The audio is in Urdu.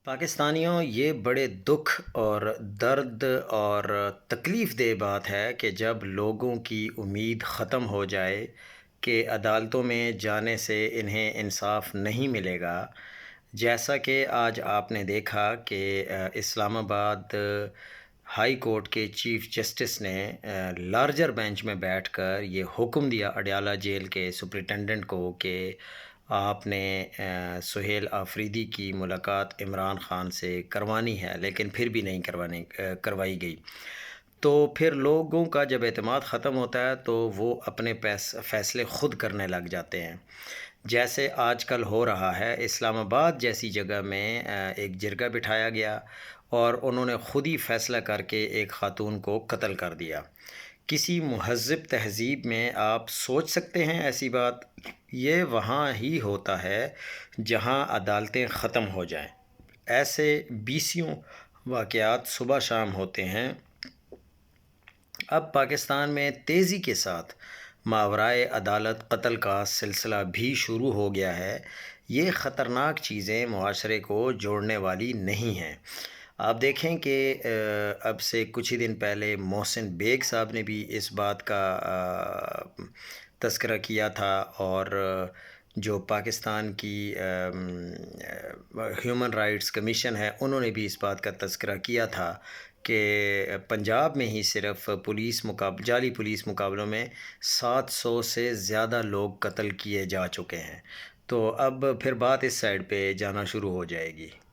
پاکستانیوں یہ بڑے دکھ اور درد اور تکلیف دہ بات ہے کہ جب لوگوں کی امید ختم ہو جائے کہ عدالتوں میں جانے سے انہیں انصاف نہیں ملے گا، جیسا کہ آج آپ نے دیکھا کہ اسلام آباد ہائی کورٹ کے چیف جسٹس نے لارجر بینچ میں بیٹھ کر یہ حکم دیا اڈیالہ جیل کے سپرنٹنڈنٹ کو کہ آپ نے سہیل آفریدی کی ملاقات عمران خان سے کروانی ہے، لیکن پھر بھی نہیں کروائی گئی۔ تو پھر لوگوں کا جب اعتماد ختم ہوتا ہے تو وہ اپنے فیصلے خود کرنے لگ جاتے ہیں، جیسے آج کل ہو رہا ہے۔ اسلام آباد جیسی جگہ میں ایک جرگہ بٹھایا گیا اور انہوں نے خود ہی فیصلہ کر کے ایک خاتون کو قتل کر دیا۔ کسی مہذب تہذیب میں آپ سوچ سکتے ہیں ایسی بات؟ یہ وہاں ہی ہوتا ہے جہاں عدالتیں ختم ہو جائیں۔ ایسے بیسیوں واقعات صبح شام ہوتے ہیں۔ اب پاکستان میں تیزی کے ساتھ ماورائے عدالت قتل کا سلسلہ بھی شروع ہو گیا ہے۔ یہ خطرناک چیزیں معاشرے کو جوڑنے والی نہیں ہیں۔ آپ دیکھیں کہ اب سے کچھ ہی دن پہلے محسن بیگ صاحب نے بھی اس بات کا تذکرہ کیا تھا، اور جو پاکستان کی ہیومن رائٹس کمیشن ہے انہوں نے بھی اس بات کا تذکرہ کیا تھا کہ پنجاب میں ہی صرف جعلی پولیس مقابلوں میں 700 سے زیادہ لوگ قتل کیے جا چکے ہیں۔ تو اب پھر بات اس سائڈ پہ جانا شروع ہو جائے گی۔